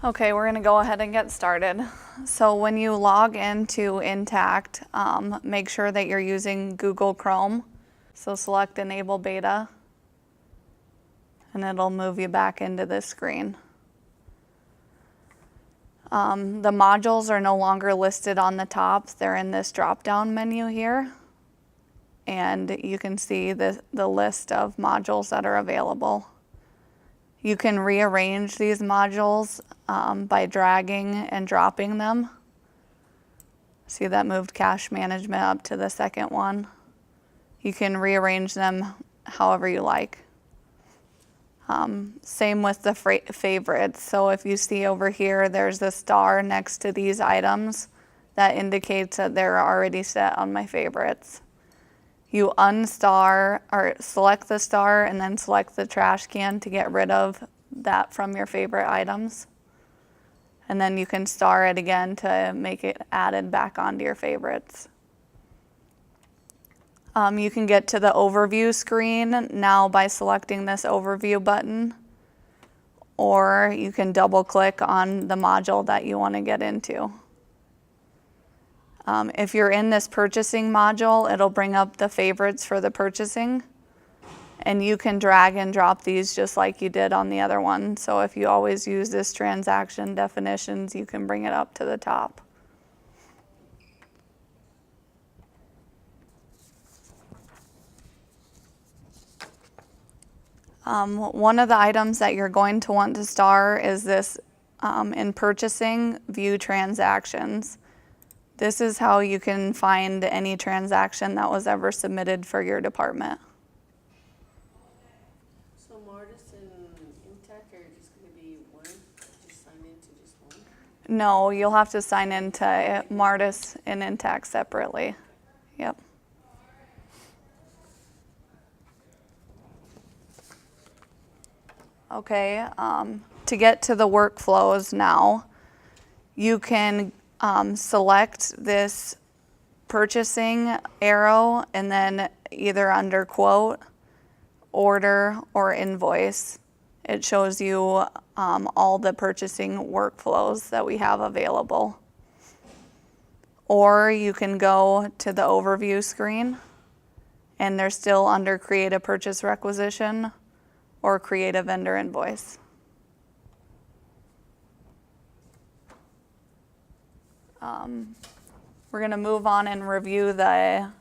Okay, we're gonna go ahead and get started. So when you log into Intact, make sure that you're using Google Chrome. So select Enable Beta, and it'll move you back into this screen. The modules are no longer listed on the top. They're in this drop-down menu here. And you can see the list of modules that are available. You can rearrange these modules by dragging and dropping them. See, that moved cash management up to the second one. You can rearrange them however you like. Same with the favorites. So if you see over here, there's a star next to these items that indicates that they're already set on my favorites. You unstar or select the star and then select the trash can to get rid of that from your favorite items. And then you can star it again to make it added back onto your favorites. You can get to the overview screen now by selecting this overview button, or you can double click on the module that you want to get into. If you're in this purchasing module, it'll bring up the favorites for the purchasing, and you can drag and drop these just like you did on the other one. So if you always use this transaction definitions, you can bring it up to the top. One of the items that you're going to want to star is this in purchasing, view transactions. This is how you can find any transaction that was ever submitted for your department. So Martus and Intact are just going to be one? Just sign into just one? No, you'll have to sign into Martus and Intact separately. Yep. Okay, to get to the workflows now, you can select this purchasing arrow and then either under quote, order, or invoice. It shows you all the purchasing workflows that we have available. Or you can go to the overview screen and they're still under create a purchase requisition or create a vendor invoice. We're going to move on and review the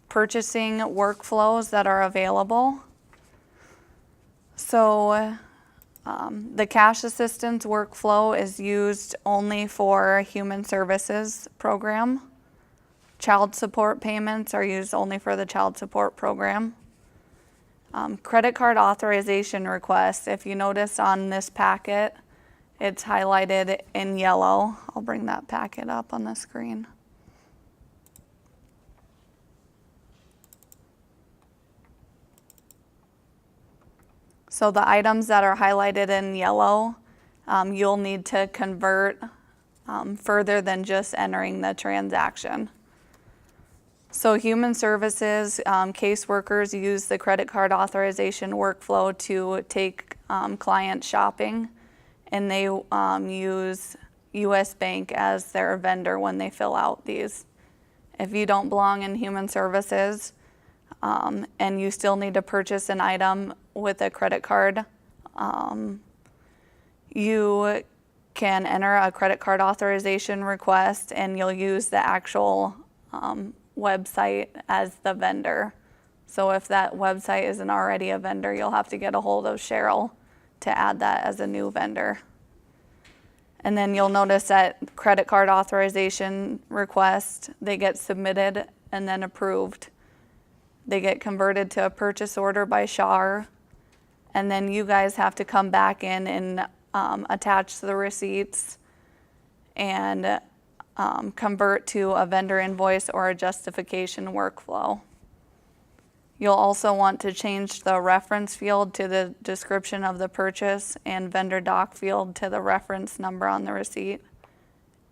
purchasing workflows that are available. So the cash assistance workflow is used only for human services program. Child support payments are used only for the child support program. Credit card authorization requests, if you notice on this packet, it's highlighted in yellow. I'll bring that packet up on the screen. So the items that are highlighted in yellow, you'll need to convert further than just entering the transaction. So human services, caseworkers use the credit card authorization workflow to take clients shopping, and they use US Bank as their vendor when they fill out these. If you don't belong in human services and you still need to purchase an item with a credit card, you can enter a credit card authorization request and you'll use the actual website as the vendor. So if that website isn't already a vendor, you'll have to get a hold of Cheryl to add that as a new vendor. And then you'll notice that credit card authorization requests, they get submitted and then approved. They get converted to a purchase order by SHAR, and then you guys have to come back in and attach the receipts and convert to a vendor invoice or a justification workflow. You'll also want to change the reference field to the description of the purchase and vendor doc field to the reference number on the receipt,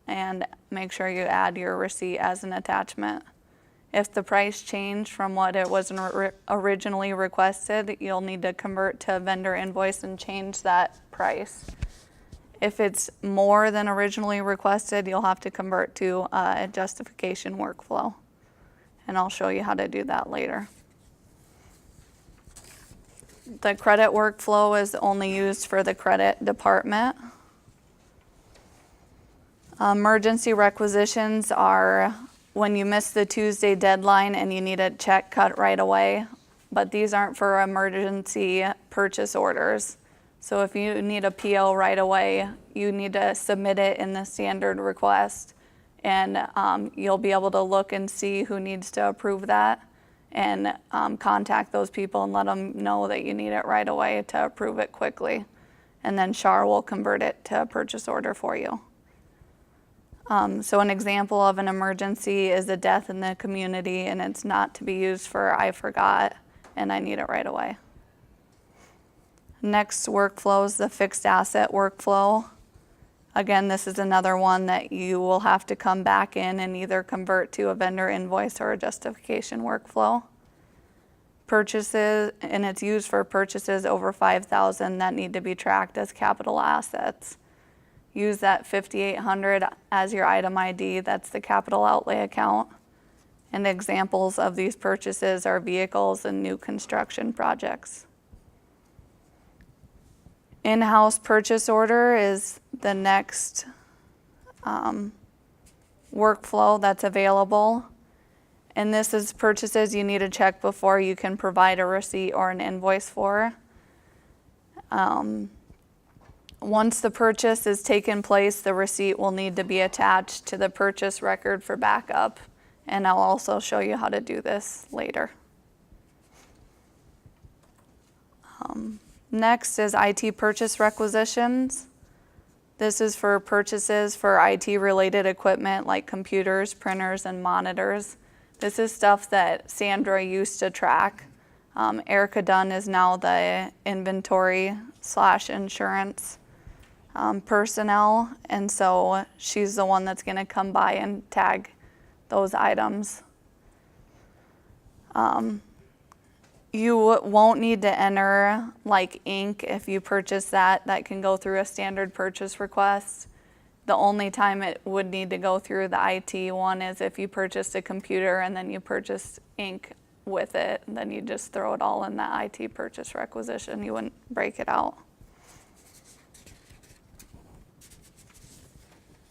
and make sure you add your receipt as an attachment. If the price changed from what it was originally requested, you'll need to convert to a vendor invoice and change that price. If it's more than originally requested, you'll have to convert to a justification workflow. And I'll show you how to do that later. The credit workflow is only used for the credit department. Emergency requisitions are when you miss the Tuesday deadline and you need a check cut right away, but these aren't for emergency purchase orders. So if you need a PO right away, you need to submit it in the standard request, and you'll be able to look and see who needs to approve that, and contact those people and let them know that you need it right away to approve it quickly. And then SHAR will convert it to a purchase order for you. So an example of an emergency is a death in the community, and it's not to be used for I forgot and I need it right away. Next workflow is the fixed asset workflow. Again, this is another one that you will have to come back in and either convert to a vendor invoice or a justification workflow. Purchases, and it's used for purchases over $5,000 that need to be tracked as capital assets. Use that 5,800 as your item ID, that's the capital outlay account. And examples of these purchases are vehicles and new construction projects. In-house purchase order is the next workflow that's available. And this is purchases you need to check before you can provide a receipt or an invoice for. Once the purchase is taken place, the receipt will need to be attached to the purchase record for backup. And I'll also show you how to do this later. Next is IT purchase requisitions. This is for purchases for IT-related equipment like computers, printers, and monitors. This is stuff that Sandra used to track. Erica Dunn is now the inventory/insurance personnel, and so she's the one that's going to come by and tag those items. You won't need to enter like ink if you purchase that. That can go through a standard purchase request. The only time it would need to go through the IT one is if you purchased a computer and then you purchased ink with it, and then you just throw it all in the IT purchase requisition. You wouldn't break it out.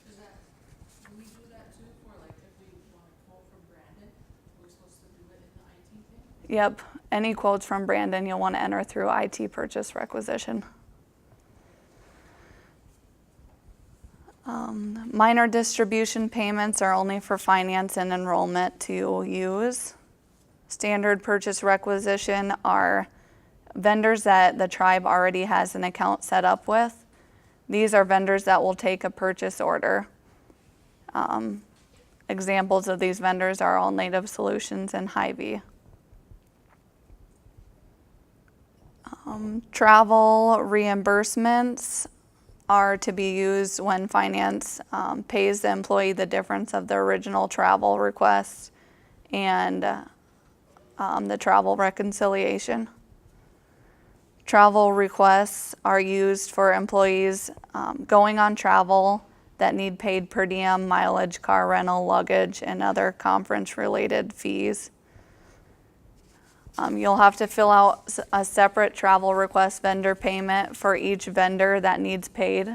Do we do that too for like if we want a quote from Brandon? We're supposed to do it in the IT thing? Yep, any quotes from Brandon you'll want to enter through IT purchase requisition. Minor distribution payments are only for finance and enrollment to use. Standard purchase requisition are vendors that the tribe already has an account set up with. These are vendors that will take a purchase order. Examples of these vendors are All Native Solutions and Hy-Vee. Travel reimbursements are to be used when finance pays the employee the difference of the original travel request and the travel reconciliation. Travel requests are used for employees going on travel that need paid per diem, mileage, car rental, luggage, and other conference-related fees. You'll have to fill out a separate travel request vendor payment for each vendor that needs paid.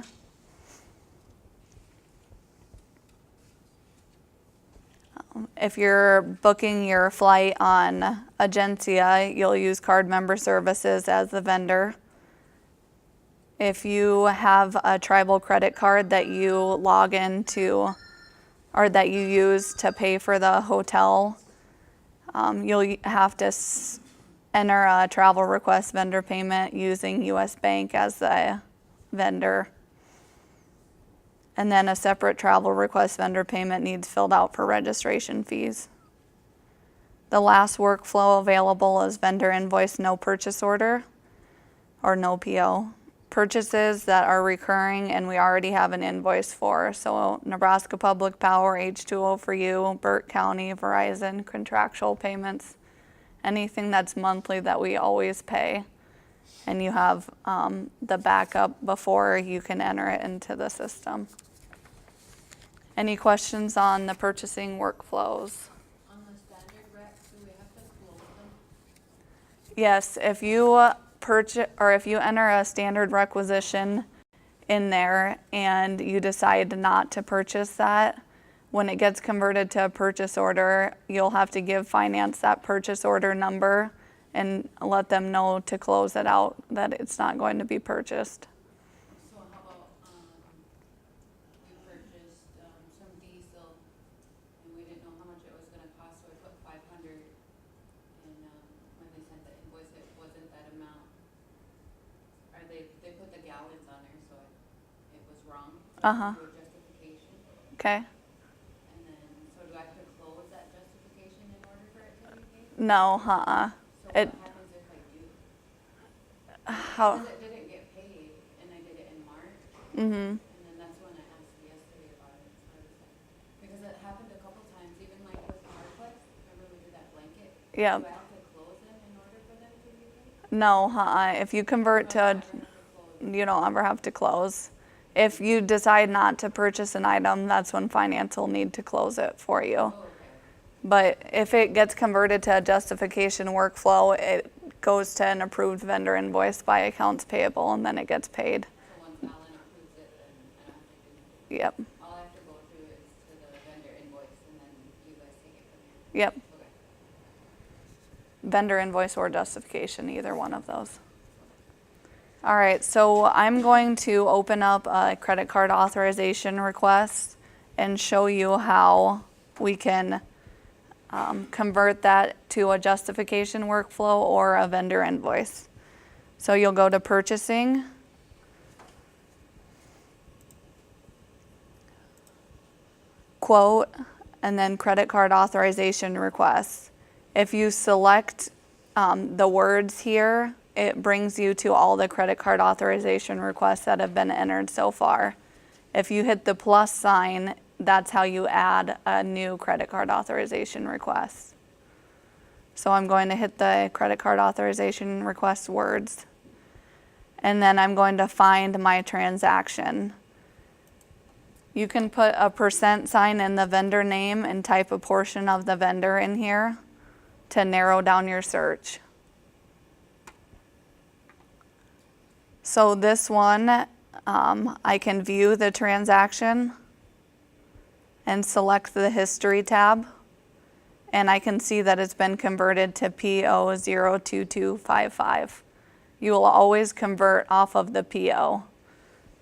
If you're booking your flight on Agencia, you'll use Card Member Services as the vendor. If you have a tribal credit card that you log into or that you use to pay for the hotel, you'll have to enter a travel request vendor payment using US Bank as the vendor. And then a separate travel request vendor payment needs filled out for registration fees. The last workflow available is vendor invoice no purchase order or no PO. Purchases that are recurring and we already have an invoice for. So Nebraska Public Power, H2O for you, Burt County, Verizon, contractual payments, anything that's monthly that we always pay. and you have the backup before you can enter it into the system. Any questions on the purchasing workflows? On the standard rec, do we have to close them? Yes, if you purchase or if you enter a standard requisition in there and you decide not to purchase that, when it gets converted to a purchase order, you'll have to give finance that purchase order number and let them know to close it out, that it's not going to be purchased. So how about, we purchased, some diesel, and we didn't know how much it was gonna cost, so we put 500, and, when they sent the invoice, it wasn't that amount. Or they put the gallons on there, so it was wrong. So Uh-huh. we do a justification, Okay? and then, so do I have to close that justification in order for it to be paid? No, So It, what happens if I do? how, Because it didn't get paid, and I did it in March, mm-hmm, and then that's when I asked yesterday about it. So I was like, because it happened a couple times, even like with Martus, remember we did that blanket? yeah, Do I have to close them in order for them to be paid? no, if you convert Or do I to, ever have to close? you don't ever have to close. If you decide not to purchase an item, that's when finance will need to close it for you. Oh, okay. But if it gets converted to a justification workflow, it goes to an approved vendor invoice by accounts payable, and then it gets paid. So once Alan approves it, then I don't have to do anything? Yep, All I have to go through is to the vendor invoice, and then you guys take it from there? yep. Okay. Vendor invoice or justification, either one of those. All right, so I'm going to open up a credit card authorization request and show you how we can convert that to a justification workflow or a vendor invoice. So you'll go to purchasing, quote, and then credit card authorization requests. If you select the words here, it brings you to all the credit card authorization requests that have been entered so far. If you hit the plus sign, that's how you add a new credit card authorization request. So I'm going to hit the credit card authorization request words, and then I'm going to find my transaction. You can put a % sign in the vendor name and type a portion of the vendor in here to narrow down your search. So this one, I can view the transaction and select the history tab, and I can see that it's been converted to PO 02255. You will always convert off of the PO.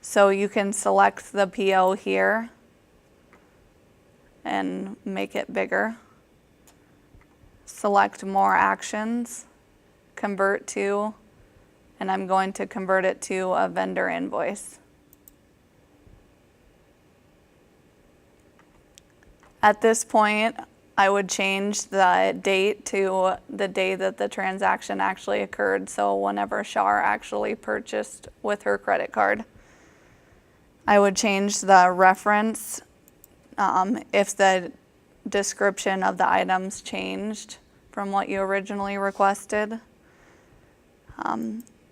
So you can select the PO here and make it bigger. Select more actions, convert to, and I'm going to convert it to a vendor invoice. At this point, I would change the date to the day that the transaction actually occurred, so whenever Shar actually purchased with her credit card. I would change the reference if the description of the items changed from what you originally requested.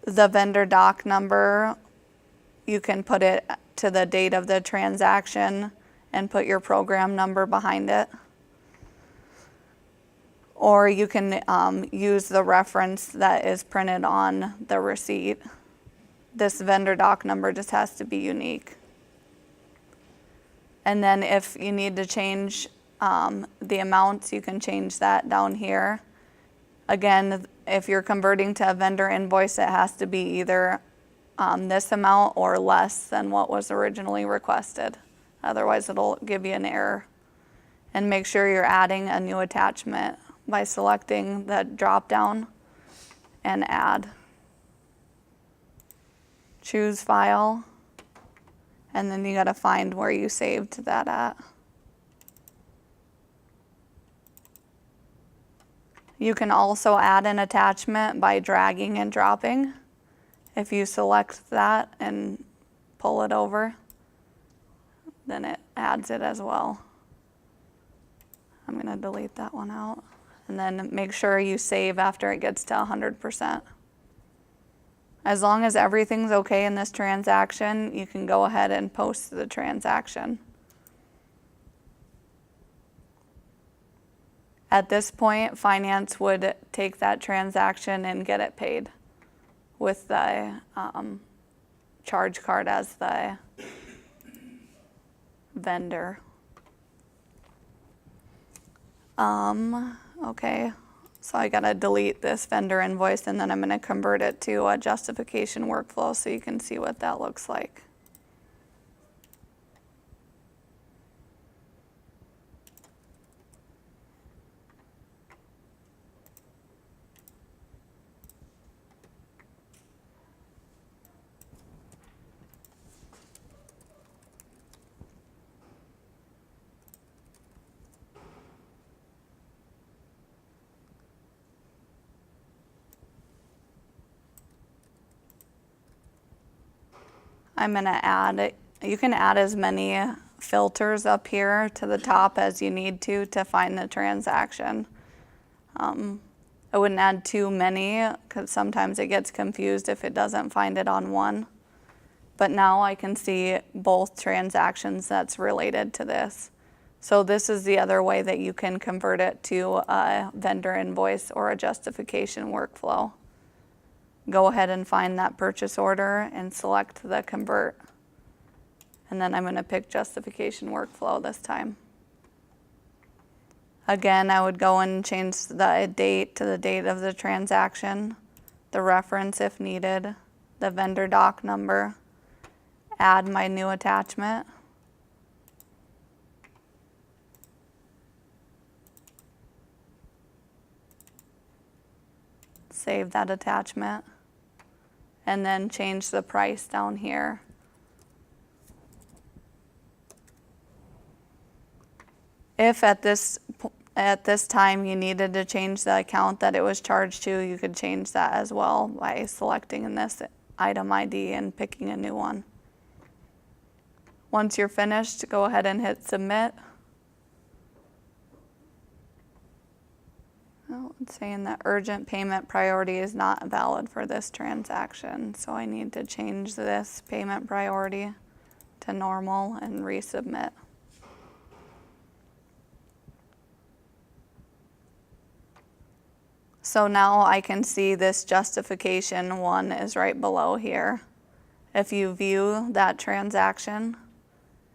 The vendor doc number, you can put it to the date of the transaction and put your program number behind it. Or you can use the reference that is printed on the receipt. This vendor doc number just has to be unique. And then if you need to change the amounts, you can change that down here. Again, if you're converting to a vendor invoice, it has to be either this amount or less than what was originally requested. Otherwise, it'll give you an error. And make sure you're adding a new attachment by selecting the drop-down and add. Choose file, and then you gotta find where you saved that at. You can also add an attachment by dragging and dropping. If you select that and pull it over, then it adds it as well. I'm gonna delete that one out. And then make sure you save after it gets to 100%. As long as everything's okay in this transaction, you can go ahead and post the transaction. At this point, finance would take that transaction and get it paid with the charge card as the vendor. Okay, so I gotta delete this vendor invoice and then I'm gonna convert it to a justification workflow so you can see what that looks like. I'm gonna add, you can add as many filters up here to the top as you need to find the transaction. I wouldn't add too many because sometimes it gets confused if it doesn't find it on one. But now I can see both transactions that's related to this. So this is the other way that you can convert it to a vendor invoice or a justification workflow. Go ahead and find that purchase order and select the convert. And then I'm going to pick justification workflow this time. Again, I would go and change the date to the date of the transaction, the reference if needed, the vendor doc number, add my new attachment, save that attachment, and then change the price down here. If at this time you needed to change the account that it was charged to, you could change that as well by selecting in this item ID and picking a new one. Once you're finished, go ahead and hit submit. Oh, it's saying that urgent payment priority is not valid for this transaction, so I need to change this payment priority to normal and resubmit. So now I can see this justification one is right below here. If you view that transaction,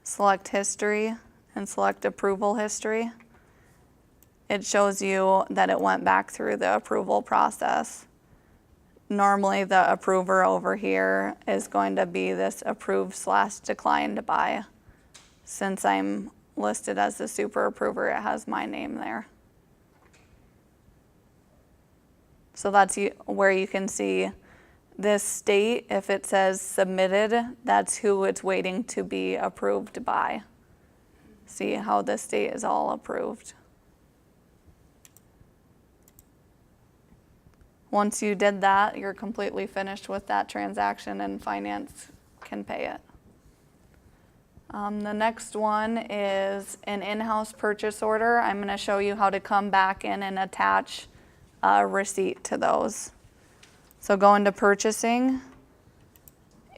select history and select approval history, it shows you that it went back through the approval process. Normally the approver over here is going to be this approved/declined by. Since I'm listed as the super approver, it has my name there. So that's where you can see this state. If it says submitted, that's who it's waiting to be approved by. See how this state is all approved. Once you did that, you're completely finished with that transaction and finance can pay it. The next one is an in-house purchase order. I'm going to show you how to come back in and attach a receipt to those. So go into purchasing,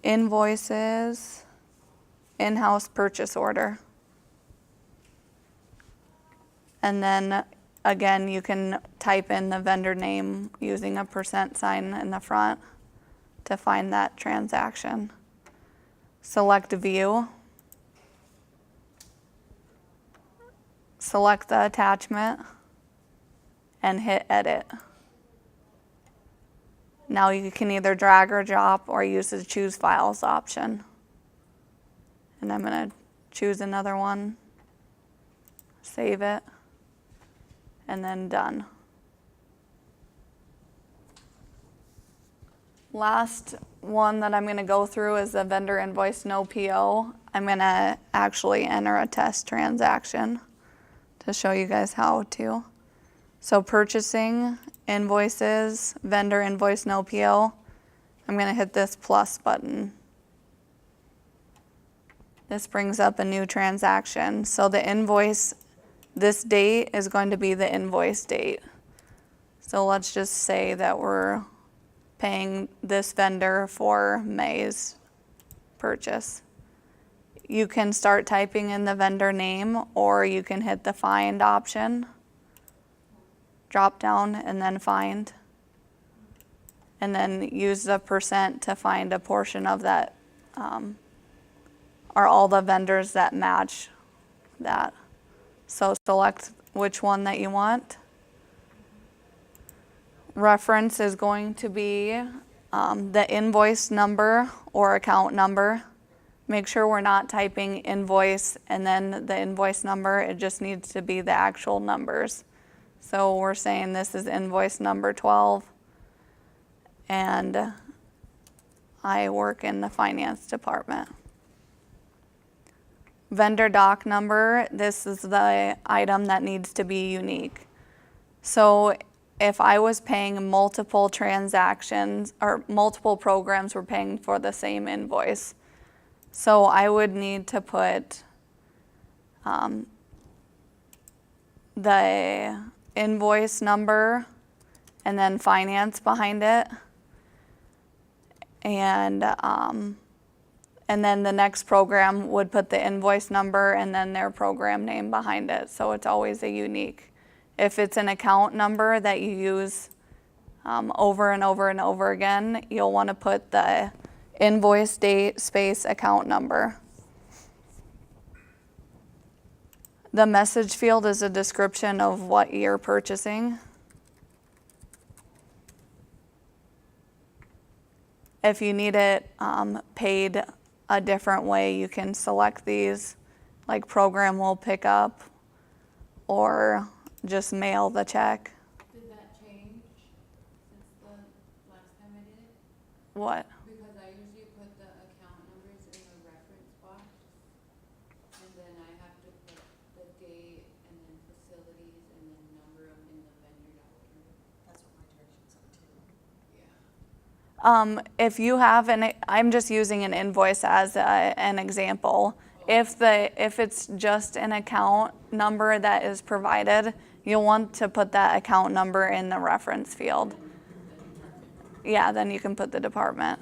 invoices, in-house purchase order. And then again, you can type in the vendor name using a % in the front to find that transaction. Select view. Select the attachment and hit edit. Now you can either drag or drop or use the choose files option. And I'm going to choose another one, save it, and then done. Last one that I'm going to go through is the vendor invoice no PO. I'm going to actually enter a test transaction to show you guys how to. So purchasing, invoices, vendor invoice no PO. I'm going to hit this plus button. This brings up a new transaction. So the invoice, this date is going to be the invoice date. So let's just say that we're paying this vendor for May's purchase. You can start typing in the vendor name, or you can hit the find option, drop down, and then find. And then use the % to find a portion of that, or all the vendors that match that. So select which one that you want. Reference is going to be the invoice number or account number. Make sure we're not typing invoice and then the invoice number. It just needs to be the actual numbers. So we're saying this is invoice number 12, and I work in the finance department. Vendor doc number, this is the item that needs to be unique. So if I was paying multiple transactions, or multiple programs were paying for the same invoice, so I would need to put the invoice number and then finance behind it. And then the next program would put the invoice number and then their program name behind it. So it's always a unique. If it's an account number that you use over and over and over again, you'll want to put the invoice date space account number. The message field is a description of what you're purchasing. If you need it paid a different way, you can select these, like program will pick up, or just mail the check. Did that change since the last time I did it? What? Because I usually put the account numbers in the reference box, and then I have to put the date and then facilities and then number them in the vendor document. That's what my directions are too. Yeah. If you have I'm just using an invoice as an example. If it's just an account number that is provided, you'll want to put that account number in the reference field. Yeah, then you can put the department.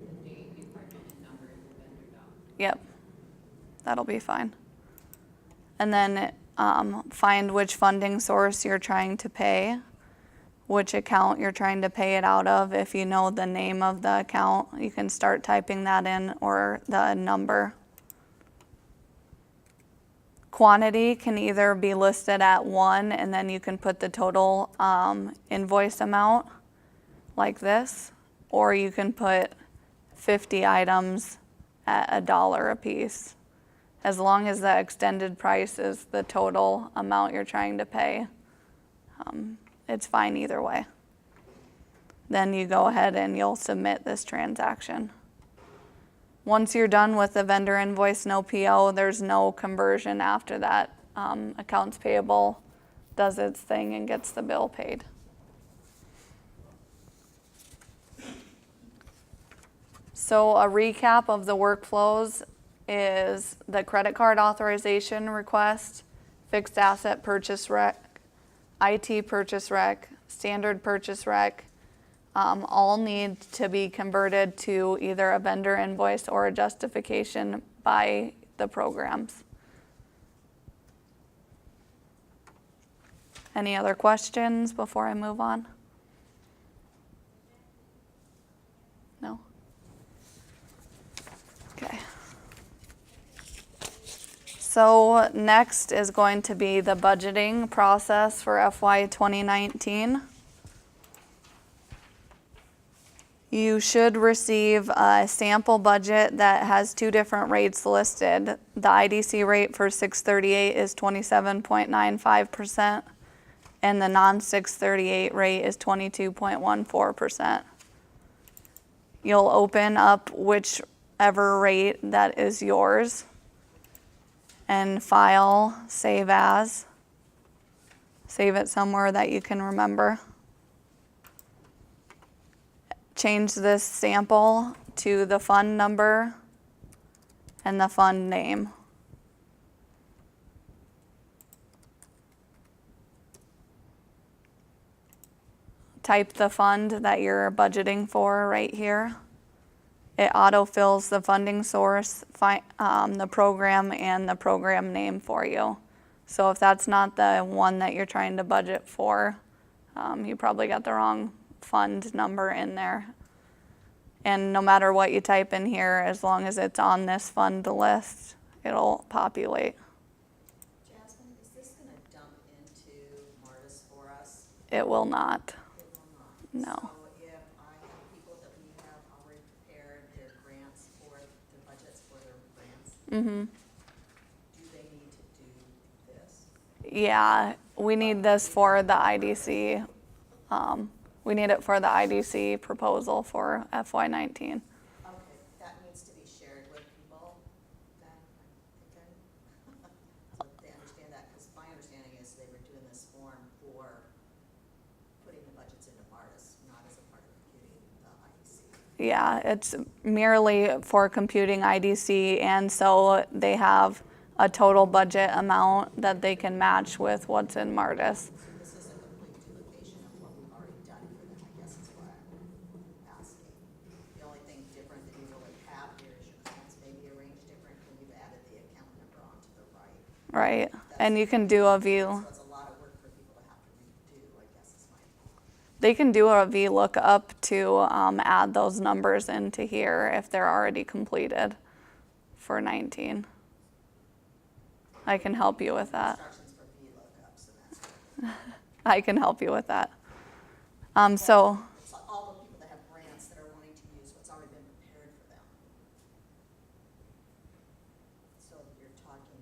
The date, department, and number in the vendor doc. Yep, that'll be fine. And then find which funding source you're trying to pay, which account you're trying to pay it out of. If you know the name of the account, you can start typing that in, or the number. Quantity can either be listed at 1, and then you can put the total invoice amount like this, or you can put 50 items at $1 a piece. As long as the extended price is the total amount you're trying to pay, it's fine either way. Then you go ahead and you'll submit this transaction. Once you're done with the vendor invoice, no PO, there's no conversion after that. Accounts payable does its thing and gets the bill paid. So a recap of the workflows is the credit card authorization request, fixed asset purchase rec, IT purchase rec, standard purchase rec, all need to be converted to either a vendor invoice or a justification by the programs. Any other questions before I move on? No? Okay. So next is going to be the budgeting process for FY 2019. You should receive a sample budget that has 2 different rates listed. The IDC rate for 638 is 27.95%, and the non-638 rate is 22.14%. You'll open up whichever rate that is yours and file, save as. Save it somewhere that you can remember. Change this sample to the fund number and the fund name. type the fund that you're budgeting for right here, it autofills the funding source, the program, and the program name for you. So if that's not the one that you're trying to budget for, you probably got the wrong fund number in there. And no matter what you type in here, as long as it's on this fund list, it'll populate. Jasmine, is this gonna dump into Martus for us? It will not. It will not. No. So if I have people that we have already prepared their grants for, their budgets for their grants, Mm-hmm. do they need to do this? Yeah, we need this for the IDC. We need it for the IDC proposal for FY19. Okay, that needs to be shared with people then, I'm thinking. So they understand that, because my understanding is they were doing this form for putting the budgets into Martus, not as a part of computing the IDC. Yeah, it's merely for computing IDC, and so they have a total budget amount that they can match with what's in Martus. So this is a complete duplication of what we've already done for them, I guess is what I'm asking. The only thing different that you really have here is your accounts may be arranged different when you've added the account number onto the right. Right, and you can do a So view. it's a lot of work for people to have to redo, I guess is my point. They can do a VLOOKUP to add those numbers into here if they're already completed for 19. I can help you with that. Instructions for VLOOKUPs, and that's good. I can help you with that. So It's all the people that have grants that are wanting to use what's already been prepared for them. So you're talking,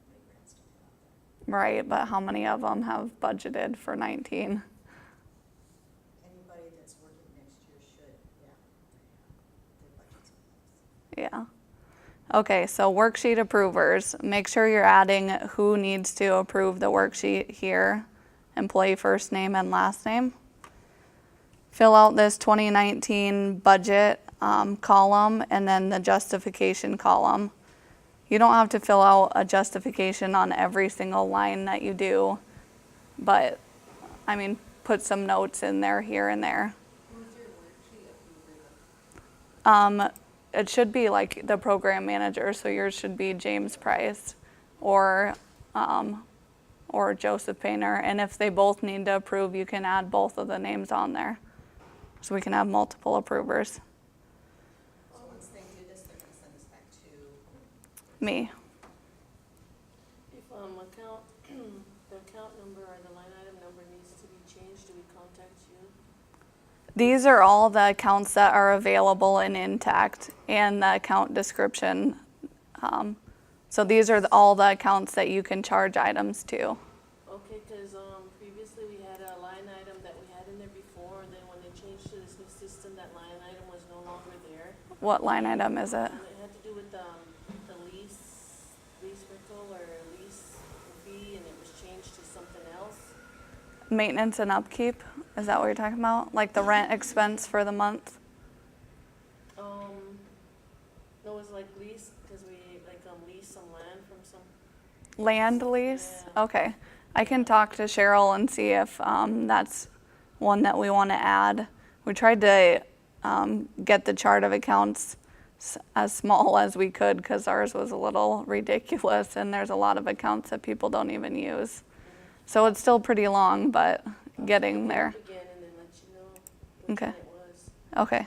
how many grants do we have out there? right, but how many of them have budgeted for 19? Anybody that's working next year should, yeah, their budgets in place. Yeah. Okay, so worksheet approvers. Make sure you're adding who needs to approve the worksheet here. Employee first name and last name. Fill out this 2019 budget column and then the justification column. You don't have to fill out a justification on every single line that you do, but I mean, put some notes in there here and there. Who's your worksheet approver? It should be like the program manager, so yours should be James Price or Joseph Painter. And if they both need to approve, you can add both of the names on there. So we can have multiple approvers. So once they do this, they're gonna send this back to, Me. If the account number or the line item number needs to be changed, do we contact you? These are all the accounts that are available in Intact and the account description. So these are all the accounts that you can charge items to. Okay, because previously we had a line item that we had in there before, and then when they changed to this new system, that line item was no longer there. What line item is it? And it had to do with the lease rental or lease fee, and it was changed to something else. Maintenance and upkeep? Is that what you're talking about? Like the rent expense for the month? No, it was like lease, because we leased some land from some. Land lease? Yeah. Okay. I can talk to Cheryl and see if that's one that we want to add. We tried to get the chart of accounts as small as we could because ours was a little ridiculous and there's a lot of accounts that people don't even use. So it's still pretty long, but getting there. Again, and then let you know which Okay. one it was. Okay.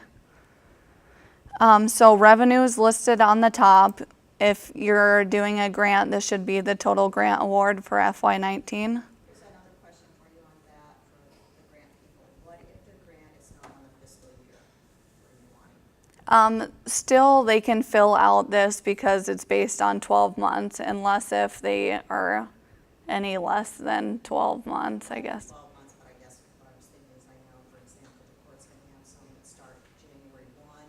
So revenues listed on the top. If you're doing a grant, this should be the total grant award for FY19. here's another question for you on that, for the grant people. What if the grant is not on the fiscal year where you want it? Still, they can fill out this because it's based on 12 months, unless if they are any less than 12 months, I guess. 12 months, but I guess what I was thinking is I know, for example, the court's gonna have some that start January 1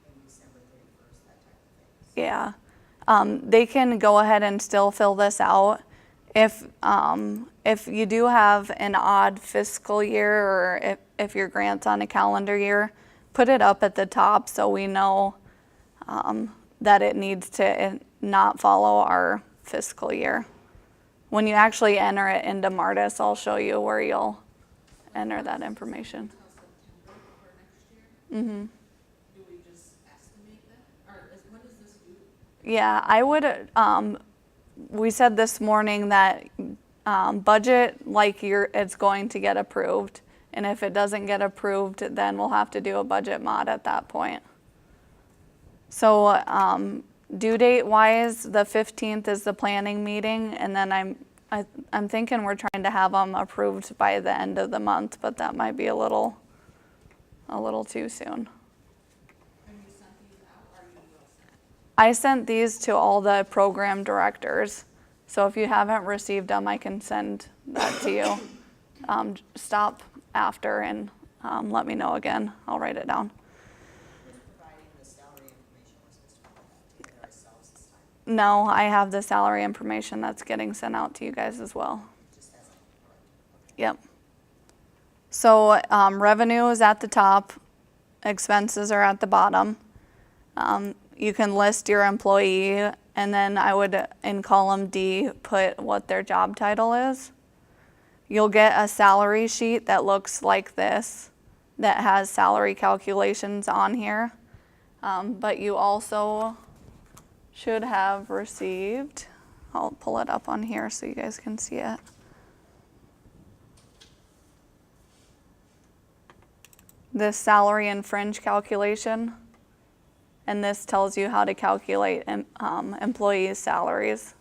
and December 31st, that type of thing. Yeah. They can go ahead and still fill this out. If you do have an odd fiscal year or if your grant's on a calendar year, put it up at the top so we know that it needs to not follow our fiscal year. When you actually enter it into Martus, I'll show you where you'll enter that information. Until September for next year? Mm-hmm. Do we just estimate that? Or when is this due? Yeah, I would, we said this morning that budget like it's going to get approved. And if it doesn't get approved, then we'll have to do a budget mod at that point. So due date wise, the 15th is the planning meeting, and then I'm thinking we're trying to have them approved by the end of the month, but that might be a little too soon. And you sent these out, or you will send? I sent these to all the program directors, so if you haven't received them, I can send that to you. Stop after and let me know again. I'll write it down. Who's providing the salary information? We're supposed to put that together ourselves this time. No, I have the salary information that's getting sent out to you guys as well. It just hasn't, okay. Yep. So revenue is at the top, expenses are at the bottom. You can list your employee, and then I would, in column D, put what their job title is. You'll get a salary sheet that looks like this, that has salary calculations on here. But you also should have received, I'll pull it up on here so you guys can see it. This salary and fringe calculation, and this tells you how to calculate employees' salaries.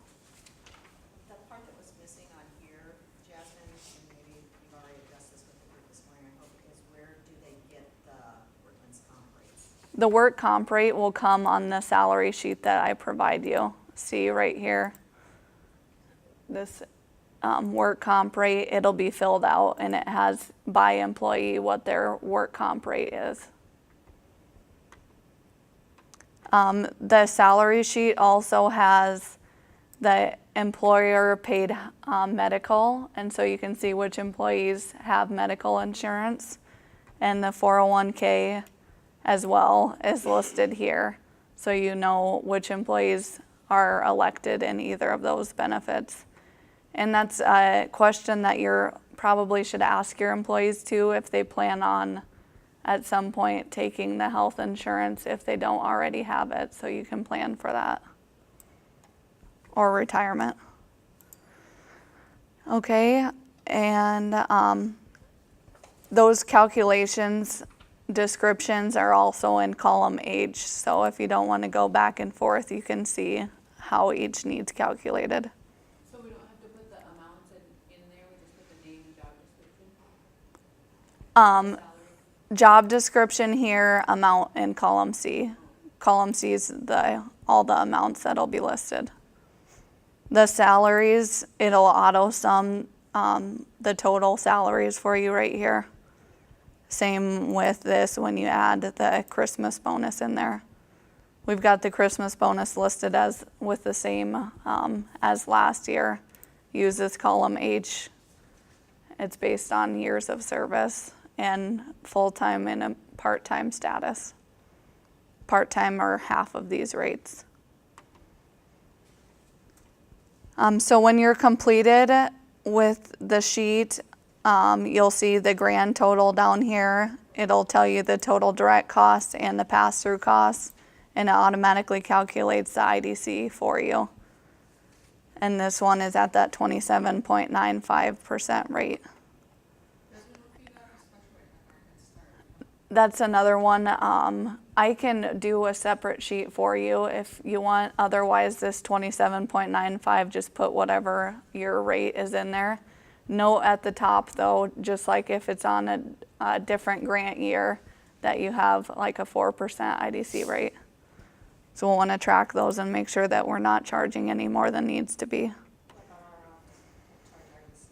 The part that was missing on here, Jasmine, and maybe you've already addressed this with the group this morning, I hope, is where do they get the workman's comp rates? The work comp rate will come on the salary sheet that I provide you. See right here, this work comp rate, it'll be filled out, and it has by employee what their work comp rate is. The salary sheet also has the employer paid medical, and so you can see which employees have medical insurance, and the 401k as well is listed here, so you know which employees are elected in either of those benefits. And that's a question that you probably should ask your employees too, if they plan on at some point taking the health insurance if they don't already have it, so you can plan for that. Or retirement. Okay, and those calculations, descriptions are also in column H, so if you don't want to go back and forth, you can see how each needs calculated. So we don't have to put the amounts in there, we just put the name and job description? Salary? Job description here, amount in column C. Column C is all the amounts that'll be listed. The salaries, it'll auto sum the total salaries for you right here. Same with this when you add the Christmas bonus in there. We've got the Christmas bonus listed as with the same as last year. Use this column H. It's based on years of service and full-time and a part-time status. Part-time are half of these rates. So when you're completed with the sheet, you'll see the grand total down here. It'll tell you the total direct costs and the pass-through costs, and it automatically calculates the IDC for you. And this one is at that 27.95% rate. That's another one. I can do a separate sheet for you if you want. Otherwise, this 27.95, just put whatever your rate is in there. Note at the top though, just like if it's on a different grant year, that you have like a 4% IDC rate. So we'll want to track those and make sure that we're not charging any more than needs to be. Like on our office, charge IDC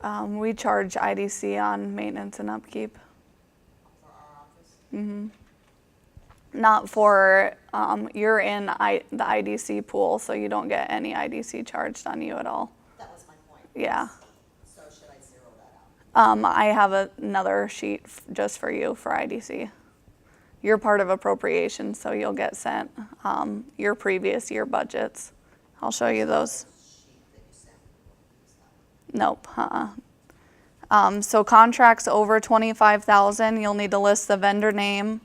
on an IDC office. We charge IDC on maintenance and upkeep. For our office? Mm-hmm. Not for, you're in the IDC pool, so you don't get any IDC charged on you at all. That was my point. Yeah. So should I zero that out? I have another sheet just for you for IDC. You're part of appropriations, so you'll get sent your previous year budgets. I'll show you those. Sheet that you sent me, we'll use that Nope. So contracts over 25,000, you'll need to list the vendor name,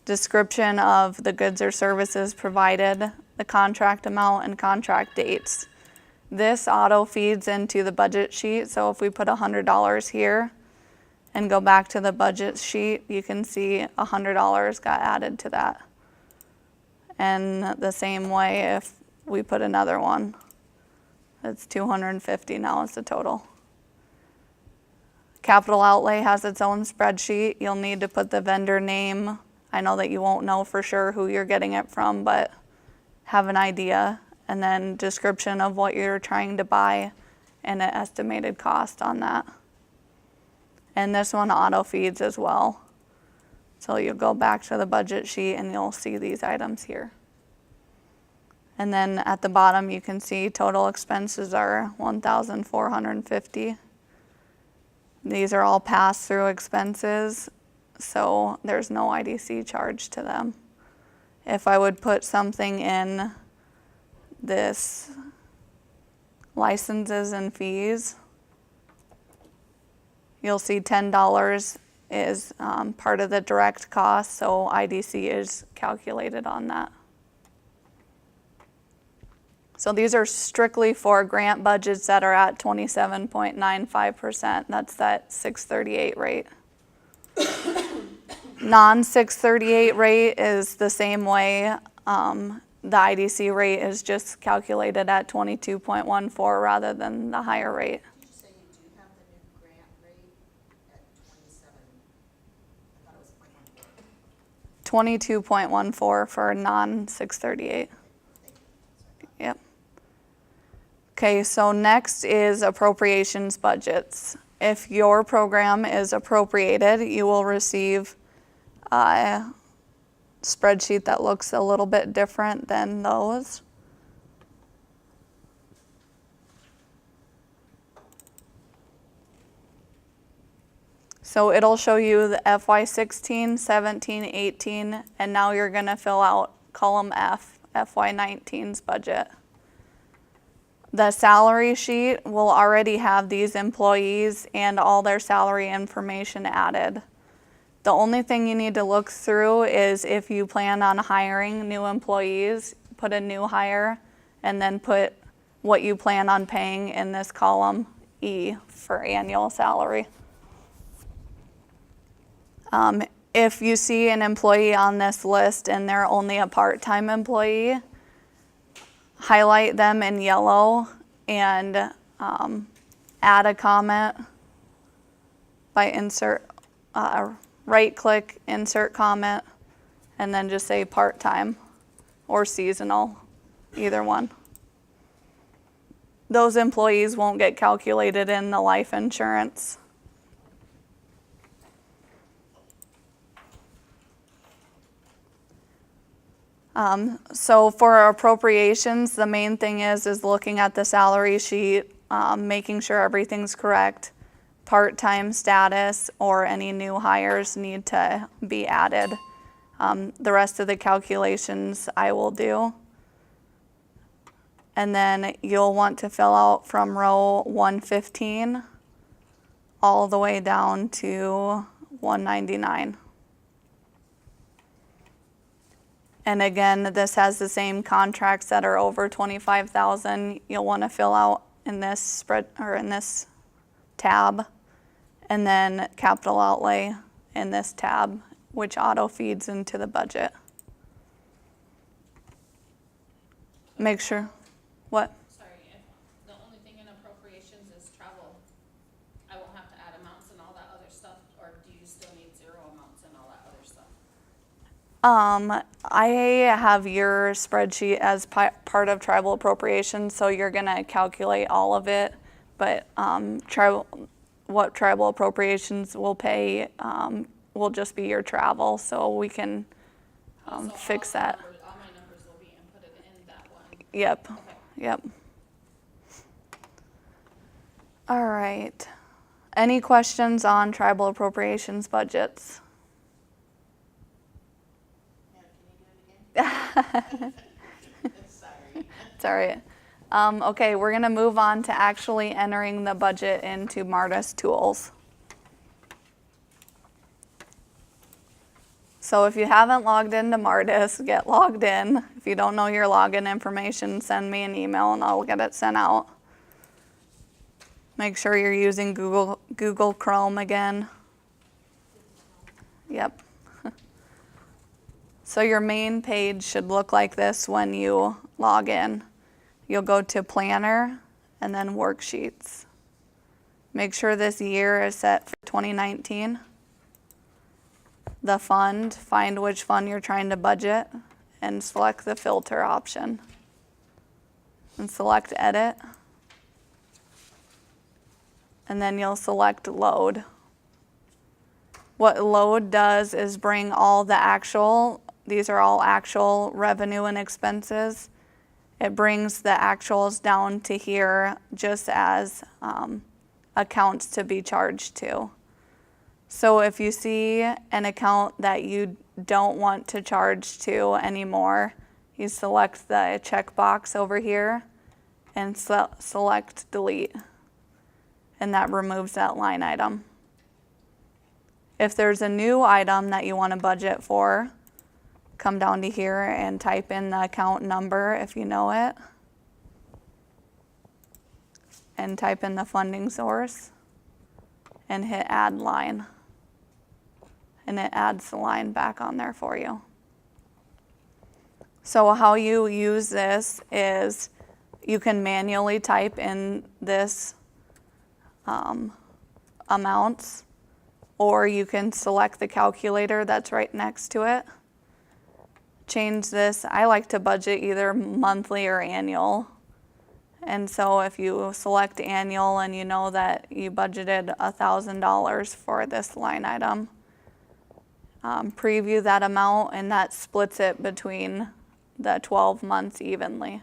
description of the goods or services provided, the contract amount, and contract dates. This auto feeds into the budget sheet, so if we put $100 here and go back to the budget sheet, you can see $100 got added to that. And the same way if we put another one, it's 250 now is the total. Capital outlay has its own spreadsheet. You'll need to put the vendor name. I know that you won't know for sure who you're getting it from, but have an idea. And then description of what you're trying to buy and an estimated cost on that. And this one auto feeds as well. So you'll go back to the budget sheet and you'll see these items here. And then at the bottom you can see total expenses are $1,450. These are all pass-through expenses, so there's no IDC charge to them. If I would put something in this licenses and fees, you'll see $10 is part of the direct cost, so IDC is calculated on that. So these are strictly for grant budgets that are at 27.95%. That's that 638 rate. Non-638 rate is the same way. The IDC rate is just calculated at 22.14 rather than the higher rate. Did you say you do have the new grant rate at 27? I thought it was 0.14. 22.14 for non-638. Thank you. Sorry. Yep. Okay, so next is appropriations budgets. If your program is appropriated, you will receive a spreadsheet that looks a little bit different than those. So it'll show you the FY16, 17, 18, and now you're going to fill out column F, FY19's budget. The salary sheet will already have these employees and all their salary information added. The only thing you need to look through is if you plan on hiring new employees, put a new hire, and then put what you plan on paying in this column E for annual salary. If you see an employee on this list and they're only a part-time employee, highlight them in yellow and add a comment by right-click, insert comment, and then just say part-time or seasonal, either one. Those employees won't get calculated in the life insurance. So for appropriations, the main thing is looking at the salary sheet, making sure everything's correct, part-time status, or any new hires need to be added. The rest of the calculations I will do. And then you'll want to fill out from row 115 all the way down to 199. And again, this has the same contracts that are over 25,000. You'll want to fill out in this spread or in this tab, and then capital outlay in this tab, which auto feeds into the budget. Make sure, what? Sorry, if the only thing in appropriations is travel, I won't have to add amounts and all that other stuff, or do you still need zero amounts and all that other stuff? I have your spreadsheet as part of tribal appropriations, so you're gonna calculate all of it, but what tribal appropriations will pay will just be your travel, so we can So fix all the that. numbers- all my numbers will be inputted in that one. Yep, Okay. yep. All right. Any questions on tribal appropriations budgets? Yeah, can you do it again? Sorry. It's all right. Okay, we're gonna move on to actually entering the budget into Martus tools. So if you haven't logged into Martus, get logged in. If you don't know your login information, send me an email and I'll get it sent out. Make sure you're using Google Chrome again. Yep. So your main page should look like this when you log in. You'll go to Planner and then Worksheets. Make sure this year is set for 2019. The fund, find which fund you're trying to budget and select the filter option. And select Edit. And then you'll select Load. What Load does is bring all the actual, these are all actual revenue and expenses. It brings the actuals down to here just as accounts to be charged to. So if you see an account that you don't want to charge to anymore, you select the checkbox over here and select Delete. And that removes that line item. If there's a new item that you want to budget for, come down to here and type in the account number if you know it. And type in the funding source and hit Add Line. And it adds the line back on there for you. So how you use this is you can manually type in this amounts, or you can select the calculator that's right next to it. Change this. I like to budget either monthly or annual. And so if you select annual and you know that you budgeted $1,000 for this line item, preview that amount and that splits it between the 12 months evenly.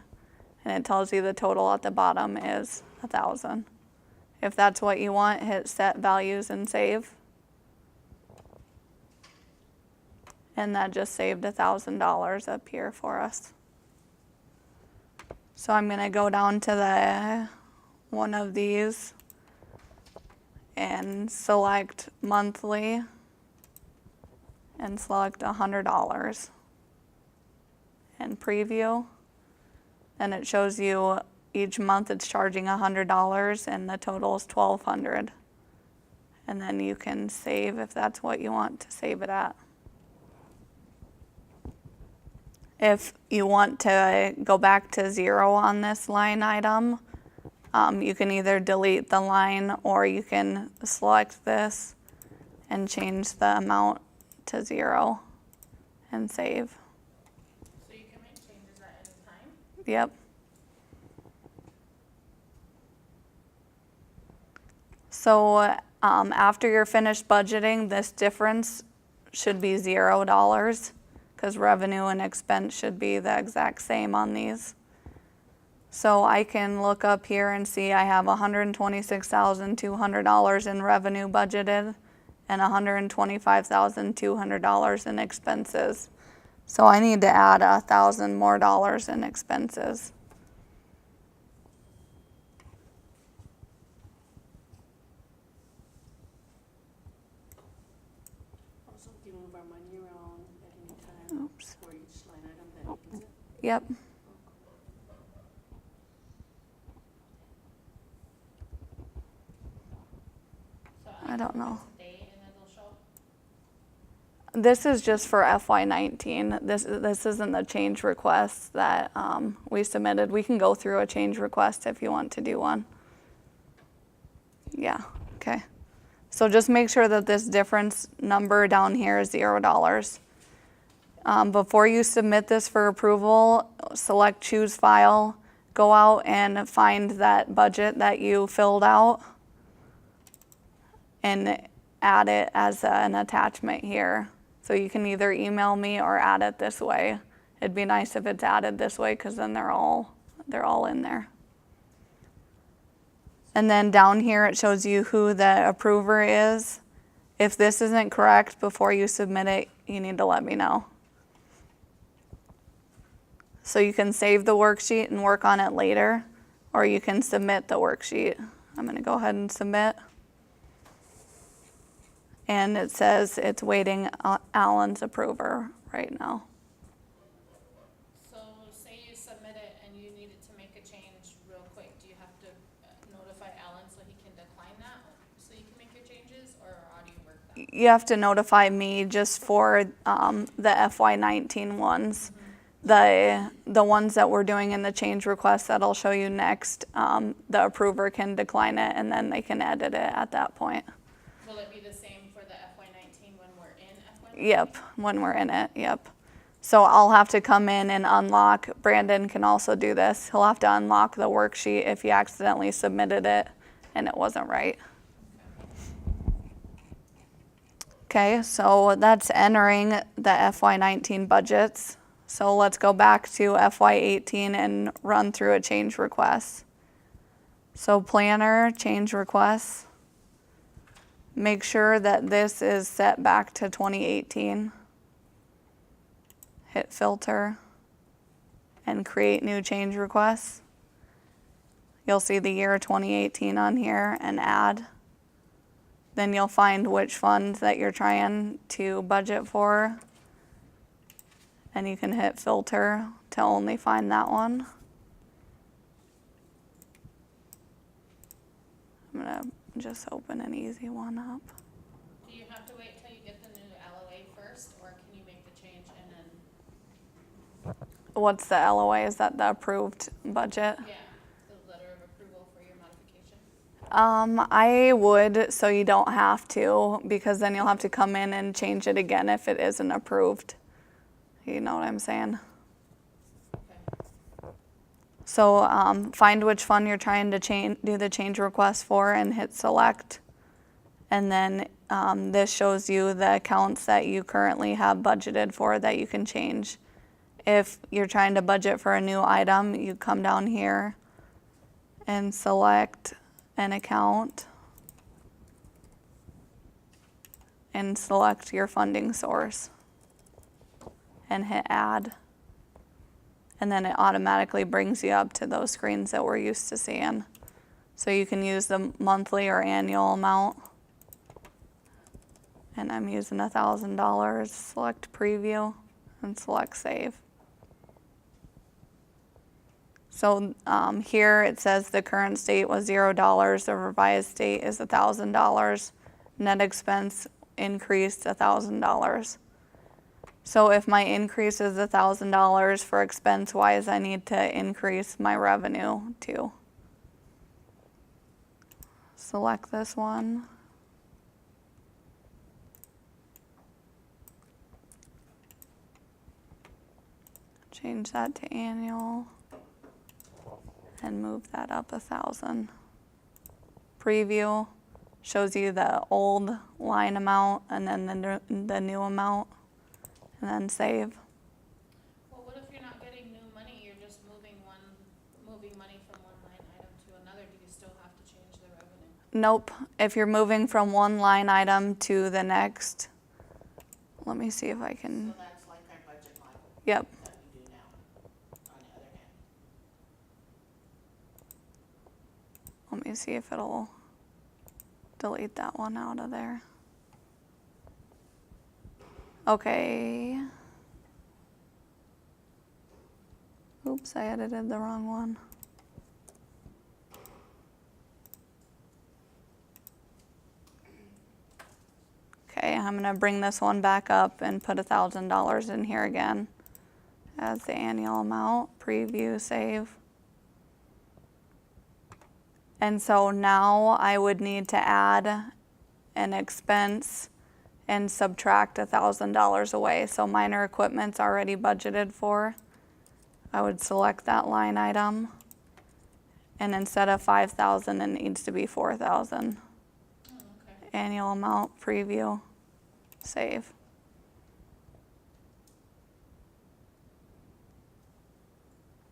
And it tells you the total at the bottom is 1,000. If that's what you want, hit Set Values and Save. And that just saved $1,000 up here for us. So I'm gonna go down to the one of these and select monthly and select $100 and preview. And it shows you each month it's charging $100 and the total is $1,200. And then you can save if that's what you want to save it at. If you want to go back to 0 on this line item, you can either delete the line or you can select this and change the amount to 0 and save. So you can make changes at any time? Yep. So after you're finished budgeting, this difference should be $0 because revenue and expense should be the exact same on these. So I can look up here and see I have $126,200 in revenue budgeted and $125,200 in expenses. So I need to add $1,000 more in expenses. Also, can move our money around at any time Oops. for each line item that needs it. Yep. So I don't know. press date and it'll show. This is just for FY19. This isn't the change request that we submitted. We can go through a change request if you want to do one. Yeah, okay. So just make sure that this difference number down here is $0. Before you submit this for approval, select Choose File, go out and find that budget that you filled out and add it as an attachment here. So you can either email me or add it this way. It'd be nice if it's added this way because then they're all in there. And then down here it shows you who the approver is. If this isn't correct before you submit it, you need to let me know. So you can save the worksheet and work on it later. or you can submit the worksheet. I'm gonna go ahead and submit. And it says it's waiting Alan's approver right now. So say you submit it and you needed to make a change real quick, do you have to notify Alan so he can decline that, so you can make your changes, or how do you work that? You have to notify me just for the FY19 ones. The ones that we're doing in the change request that I'll show you next, the approver can decline it and then they can edit it at that point. Will it be the same for the FY19 when we're in FY19? Yep, when we're in it, yep. So I'll have to come in and unlock, Brandon can also do this, he'll have to unlock the worksheet if he accidentally submitted it and it wasn't right. Okay, so that's entering the FY19 budgets. So let's go back to FY18 and run through a change request. So planner, change requests. Make sure that this is set back to 2018. Hit filter and create new change requests. You'll see the year 2018 on here and add. Then you'll find which fund that you're trying to budget for. And you can hit filter to only find that one. I'm gonna just open an easy one up. Do you have to wait till you get the new LOA first, or can you make the change and then, What's the LOA? Is that the approved budget? yeah, the letter of approval for your modification? I would, so you don't have to, because then you'll have to come in and change it again if it isn't approved. You know what I'm saying? Okay. So find which fund you're trying to do the change request for and hit select. And then this shows you the accounts that you currently have budgeted for that you can change. If you're trying to budget for a new item, you come down here and select an account and select your funding source and hit add. And then it automatically brings you up to those screens that we're used to seeing. So you can use the monthly or annual amount. And I'm using $1,000, select preview and select save. So here it says the current state was $0, the revised state is $1,000, net expense increased $1,000. So if my increase is $1,000 for expense wise, I need to increase my revenue too. Select this one. Change that to annual and move that up 1,000. Preview shows you the old line amount and then the new amount. And then save. Well, what if you're not getting new money, you're just moving money from one line item to another, do you still have to change the revenue? Nope, if you're moving from one line item to the next, let me see if I can, So that's like our budget model yep. that we do now, on the other hand. Let me see if it'll delete that one out of there. Okay. Oops, I edited the wrong one. Okay, I'm gonna bring this one back up and put $1,000 in here again as the annual amount, preview, save. And so now I would need to add an expense and subtract $1,000 away. So minor equipment's already budgeted for. I would select that line item. And instead of 5,000, it needs to be 4,000. Oh, okay. Annual amount, preview, save.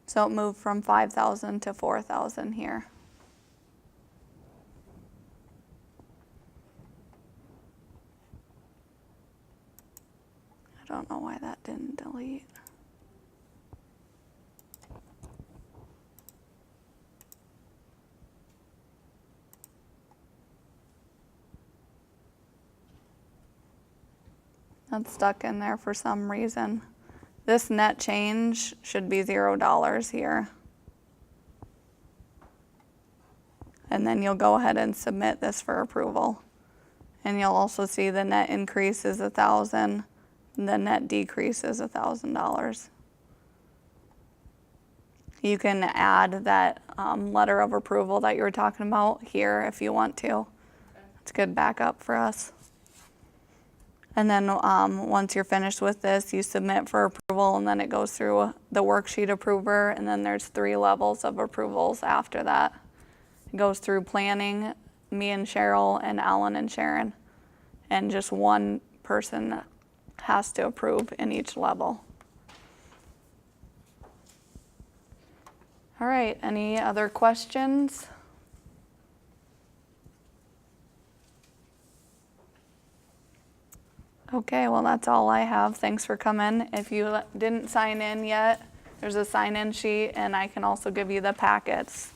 So it moved from 5,000 to 4,000 here. I don't know why that didn't delete. That's stuck in there for some reason. This net change should be $0 here. And then you'll go ahead and submit this for approval. And you'll also see the net increase is $1,000, the net decrease is $1,000. You can add that letter of approval that you were talking about here if you want to. It's a good backup for us. And then once you're finished with this, you submit for approval, and then it goes through the worksheet approver, and then there's 3 levels of approvals after that. It goes through planning, me and Cheryl, and Alan and Sharon. And just one person has to approve in each level. All right, any other questions? Okay, well, that's all I have. Thanks for coming. If you didn't sign in yet, there's a sign-in sheet, and I can also give you the packets.